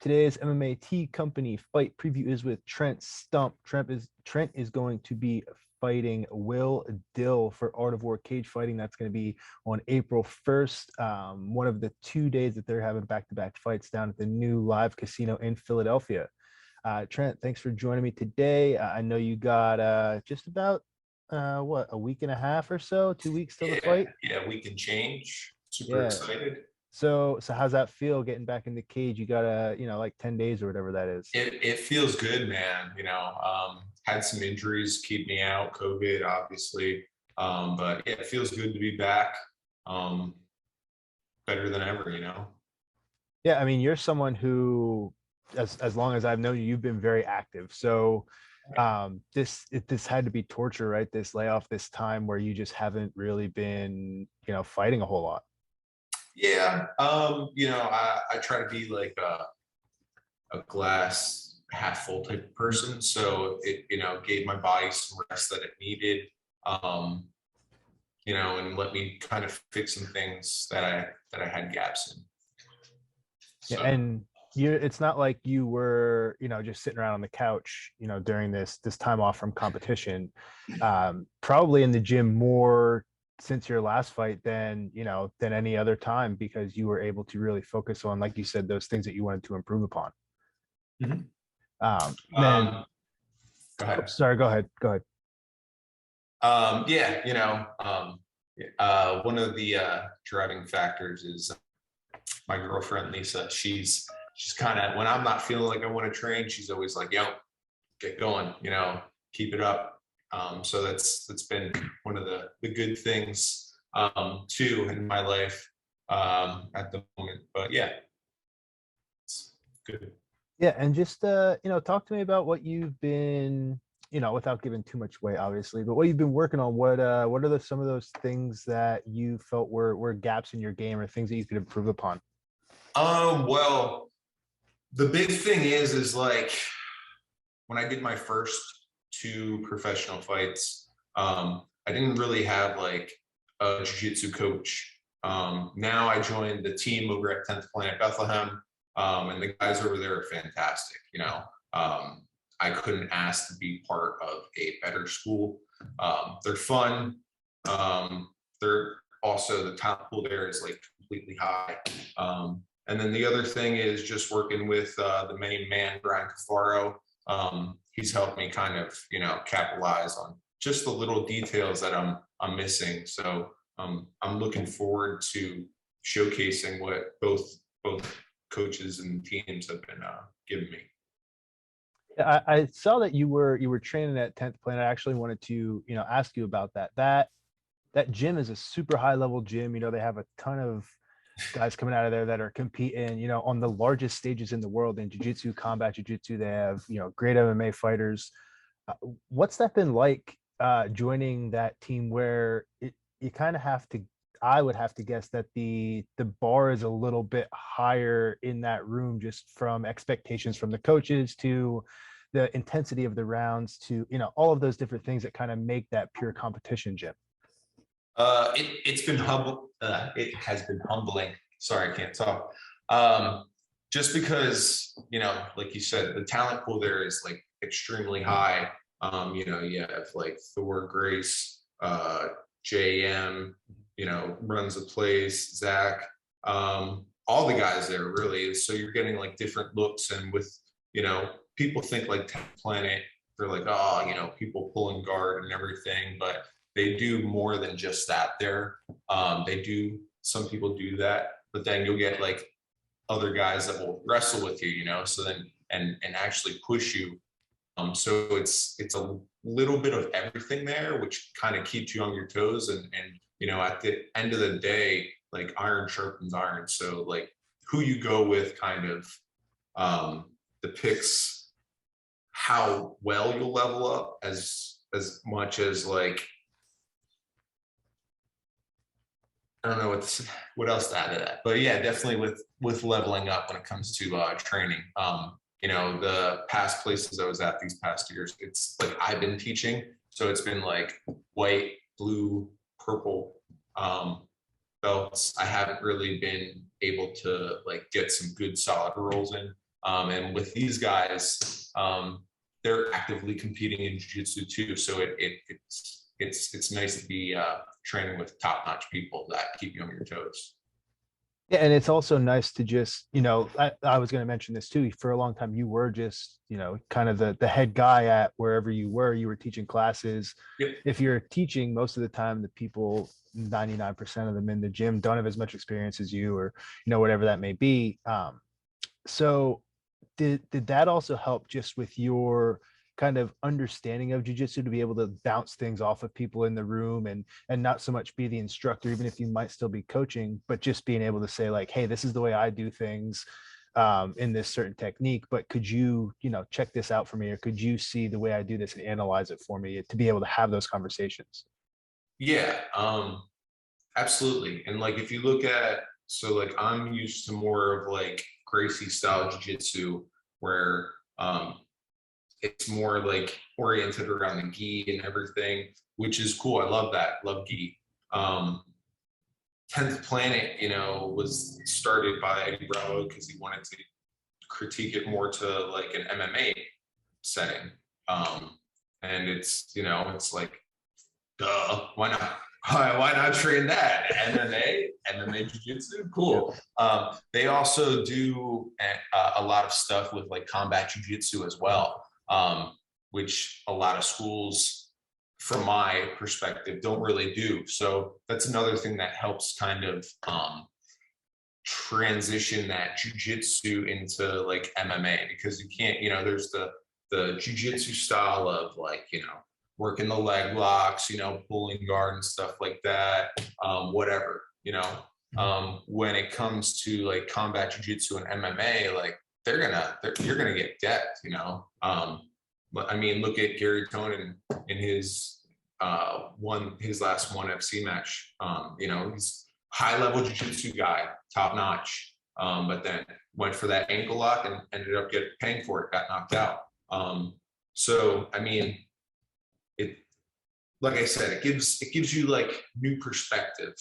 Today's MMA T Company fight preview is with Trent Stump. Trent is going to be fighting Will Dill for Art of War Cagefighting. That's going to be on April 1st, one of the 2 days that they're having back-to-back fights down at the new live casino in Philadelphia. Trent, thanks for joining me today. I know you got just about a week and a half or so, 2 weeks till the fight. Yeah, we can change. Super excited. So how's that feel getting back in the cage? You got like 10 days or whatever that is. It feels good, man. Had some injuries keep me out, COVID, obviously. But yeah, it feels good to be back. Better than ever, Yeah, I mean, you're someone who, as long as I've known you, you've been very active. So this had to be torture, right? This layoff, this time where you just haven't really been, fighting a whole lot. Yeah. I try to be like a glass half full type of person. So it, gave my body some rest that it needed. And let me kind of fix some things that I had gaps in. So. Yeah, and it's not like you were, just sitting around on the couch, during this time off from competition. Probably in the gym more since your last fight than any other time, because you were able to really focus on, like you said, those things that you wanted to improve upon. Mm-hmm. Go ahead. Oh, sorry, go ahead. One of the driving factors is my girlfriend Lisa. She's kind of, when I'm not feeling like I want to train, she's always like, yo, get going, keep it up. So that's been one of the good things too in my life at the moment. But yeah, it's good. Yeah, and just talk to me about what you've been, without giving too much away, obviously, but what you've been working on. What are some of those things that you felt were gaps in your game, or things that you could improve upon? Well, the big thing is like when I did my first 2 professional fights, I didn't really have like a jiu-jitsu coach. Now I joined the team over at 10th Planet Bethlehem, and the guys over there are fantastic. I couldn't ask to be part of a better school. They're fun. They're also, the talent pool there is like completely high. And then the other thing is just working with the main man, Brian Cafaro. He's helped me kind of, capitalize on just the little details that I'm missing. So I'm looking forward to showcasing what both coaches and teams have been giving me. I saw that you were training at 10th Planet. I actually wanted to, ask you about that. That gym is a super high level gym. They have a ton of guys coming out of there that are competing, on the largest stages in the world in jiu-jitsu, combat jiu-jitsu. They have, great MMA fighters. What's that been like, joining that team where you kind of have to, I would have to guess that the bar is a little bit higher in that room, just from expectations from the coaches to the intensity of the rounds to, all of those different things that kind of make that pure competition gym? It's been humble. It has been humbling. Sorry, I can't talk. Just because, like you said, the talent pool there is like extremely high. You have like Thor Grace, JM, runs the place, Zach, all the guys there really. So you're getting like different looks, and with, people think like 10th Planet, they're like, oh, people pulling guard and everything, but they do more than just that there. Some people do that, but then you'll get like other guys that will wrestle with you, so then, and actually push you. So it's a little bit of everything there, which kind of keeps you on your toes. And at the end of the day, like iron sharpens iron. So like who you go with kind of depicts how well you'll level up as much as like, I don't know what else to add to that, but yeah, definitely with leveling up when it comes to training. The past places I was at these past years, it's like I've been teaching, so it's been like white, blue, purple belts. I haven't really been able to like get some good solid rolls in. And with these guys, they're actively competing in jiu-jitsu too. So it's nice to be training with top-notch people that keep you on your toes. Yeah, and it's also nice to just, I was going to mention this too. For a long time, you were just, kind of the head guy at wherever you were teaching classes. Yep. If you're teaching, most of the time, the people, 99% of them in the gym don't have as much experience as you, or, whatever that may be. So did that also help just with your kind of understanding of jiu-jitsu to be able to bounce things off of people in the room and not so much be the instructor, even if you might still be coaching, but just being able to say like, hey, this is the way I do things in this certain technique, but could you, check this out for me, or could you see the way I do this and analyze it for me, to be able to have those conversations? Yeah, absolutely. And like if you look at, so like I'm used to more of like Gracie style jiu-jitsu where it's more like oriented around the gi and everything, which is cool. I love that. Love gi. 10th Planet, was started by Eddie Bravo because he wanted to critique it more to like an MMA setting. And it's like, duh, why not? Why not train that? MMA jiu-jitsu, cool. They also do a lot of stuff with like combat jiu-jitsu as well, which a lot of schools, from my perspective, don't really do. So that's another thing that helps kind of transition that jiu-jitsu into like MMA, because you can't, there's the jiu-jitsu style of like, working the leg locks, pulling guard and stuff like that, whatever, when it comes to like combat jiu-jitsu and MMA, like you're gonna get decked, but I mean, look at Gary Tonin in his last ONE FC match. He's high level jiu-jitsu guy, top notch, but then went for that ankle lock and ended up paying for it, got knocked out. So I mean, it, like I said, it gives you like new perspective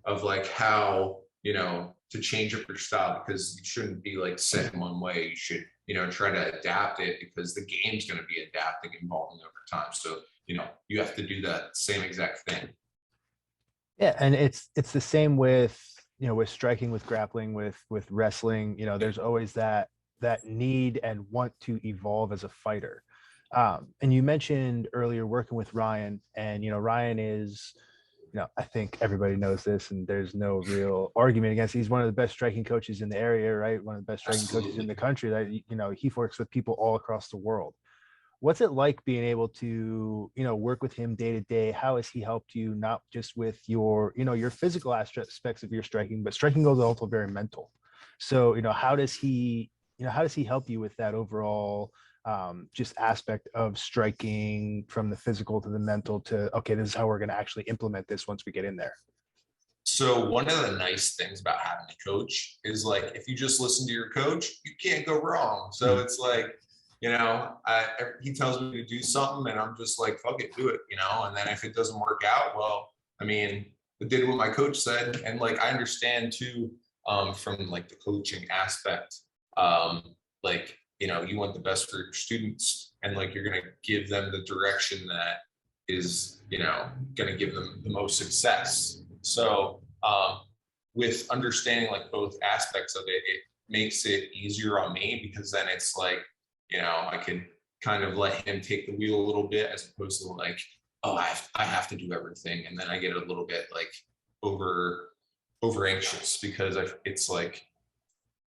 of like how, to change up your style, because you shouldn't be like set in one way. You should, try to adapt it, because the game's going to be adapting, evolving over time. So, you have to do that same exact thing. Yeah, and it's the same with, with striking, with grappling, with wrestling. There's always that need and want to evolve as a fighter. And you mentioned earlier working with Ryan, and Ryan is, I think everybody knows this, and there's no real argument against it. He's one of the best striking coaches in the area, right? One of the best striking coaches in the country. That he works with people all across the world. What's it like being able to, work with him day to day? How has he helped you, not just with your, your physical aspects of your striking, but striking goes also very mental. So, how does he help you with that overall just aspect of striking, from the physical to the mental to, okay, this is how we're going to actually implement this once we get in there? So one of the nice things about having a coach is like, if you just listen to your coach, you can't go wrong. So it's like, he tells me to do something and I'm just like, fuck it, do it, and then if it doesn't work out, well, I mean, I did what my coach said. And like, I understand too, from like the coaching aspect, like, you want the best for your students, and like, you're going to give them the direction that is, going to give them the most success. So with understanding like both aspects of it, it makes it easier on me, because then it's like, I can kind of let him take the wheel a little bit, as opposed to like, oh, I have to do everything. And then I get a little bit like over anxious, because it's like,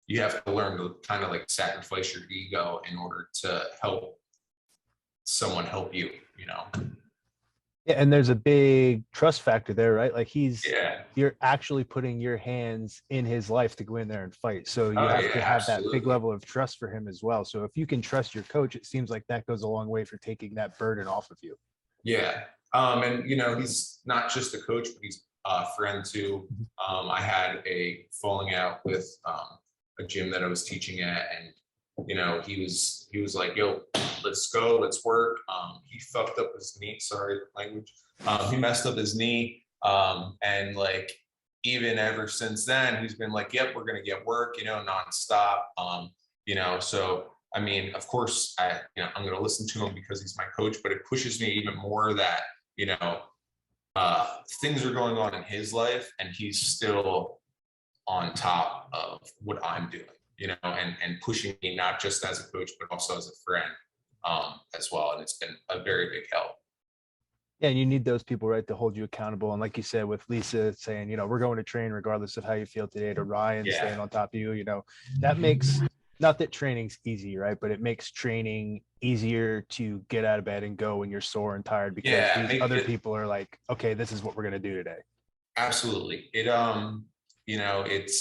you have to learn to kind of like sacrifice your ego in order to help someone help you, Yeah, and there's a big trust factor there, right? Like Yeah. you're actually putting your hands in his life to go in there and fight. So you Oh, have yeah, to have that big absolutely. level of trust for him as well. So if you can trust your coach, it seems like that goes a long way for taking that burden off of you. Yeah. And he's not just a coach, but he's a friend too. I had a falling out with a gym that I was teaching at, and he was like, yo, let's go, let's work. He fucked up his knee, sorry, language. He messed up his knee. And like, even ever since then, he's been like, yep, we're gonna get work, nonstop. you know, so I mean, of course, I'm going to listen to him because he's my coach, but it pushes me even more that, you know, things are going on in his life and he's still on top of what I'm doing, you know, and pushing me not just as a coach, but also as a friend as well. And it's been a very big help. Yeah, and you need those people, right, to hold you accountable. And like you said, with Lisa saying, you know, we're going to train regardless of how you feel today, to Ryan Yeah. staying on top of you, you know, that makes, not that training's easy, right, but it makes training easier to get out of bed and go when you're sore and tired, because these other people are like, okay, this is what we're going to do today. Absolutely. You know, it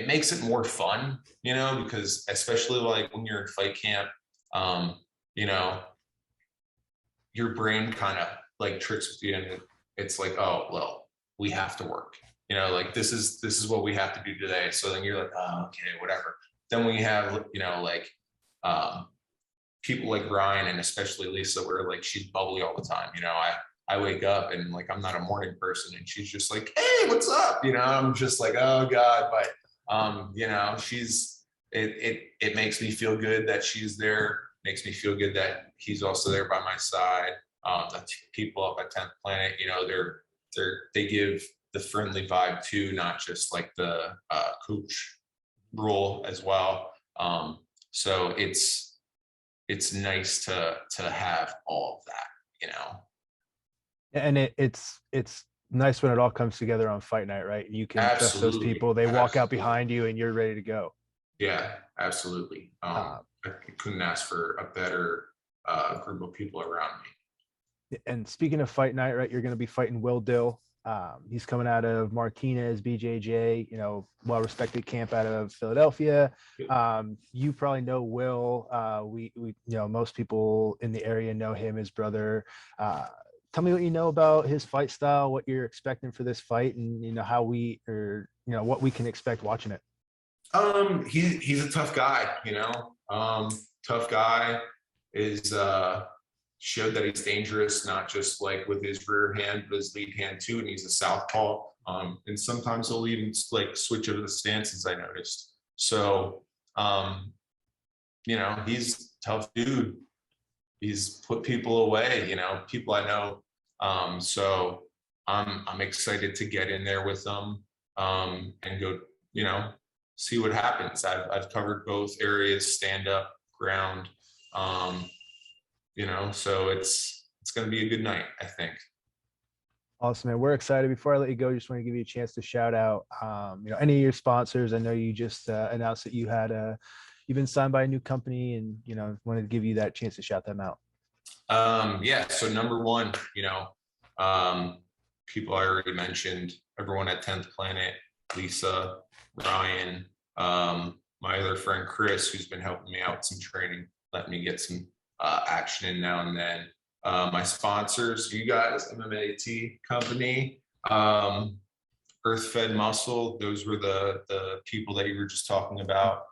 makes it more fun, you know, because especially like when you're in fight camp, you know, your brain kind of like tricks with you, and it's like, oh well, we have to work, you know, like this is what we have to do today. So then you're like, oh, okay, whatever. Then we have, you know, like people like Ryan and especially Lisa, where like she's bubbly all the time. You know, I wake up and like I'm not a morning person, and she's just like, hey, what's up? You know, I'm just like, oh God. But you know, it makes me feel good that she's there, makes me feel good that he's also there by my side. The people up at 10th Planet, you know, they give the friendly vibe too, not just like the coach role as well. So it's nice to have all of that, you know. And it's nice when it all comes together on fight night, right? You can trust those Absolutely. people. They walk out behind you and you're ready to go. Yeah, absolutely. I couldn't ask for a better group of people around me. And speaking of fight night, right, you're going to be fighting Will Dill. He's coming out of Martinez, BJJ, you know, well-respected camp out of Philadelphia. You probably know Will. We, you know, most people in the area know him, his brother. Tell me what you know about his fight style, what you're expecting for this fight, and, you know, what we can expect watching it. He's a tough guy, you know. Tough guy is showed that he's dangerous, not just like with his rear hand, but his lead hand too. And he's a southpaw. And sometimes he'll even like switch over the stances, I noticed. So, you know, he's a tough dude. He's put people away, you know, people I know. So I'm excited to get in there with them and go, you know, see what happens. I've covered both areas, stand up, ground. You know, so it's going to be a good night, I think. Awesome, man. We're excited. Before I let you go, just want to give you a chance to shout out, you know, any of your sponsors. I know you just announced that you've been signed by a new company, and, you know, wanted to give you that chance to shout them out. Yeah. So number one, you know, people I already mentioned, everyone at 10th Planet, Lisa, Ryan, my other friend Chris, who's been helping me out with some training, letting me get some action in now and then. My sponsors, you guys, MMAT company, Earth Fed Muscle. Those were the people that you were just talking about.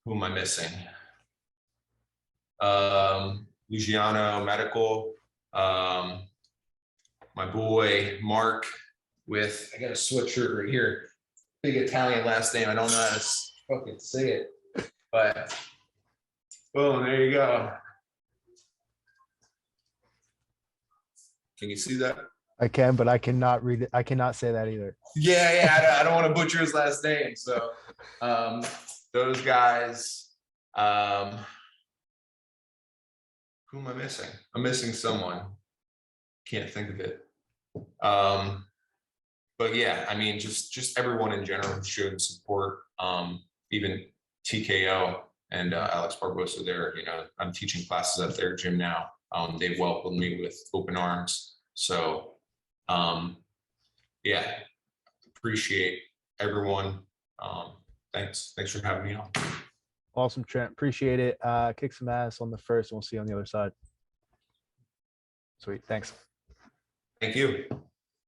Who am I missing? Luciano Medical. My boy Mark with, I got a sweatshirt right here. Big Italian last name. I don't know how to fucking say it, but boom, there you go. Can you see that? I can, but I cannot read it. I cannot say that either. Yeah. I don't want to butcher his last name. So those guys. Who am I missing? I'm missing someone. Can't think of it. But yeah, I mean, just everyone in general who showed support. Even TKO and Alex Barbosa there. You know, I'm teaching classes at their gym now. They've welcomed me with open arms. So, yeah, appreciate everyone. Thanks for having me on. Awesome, Trent. Appreciate it. Kick some ass on the first, and we'll see you on the other side. Sweet. Thanks. Thank you.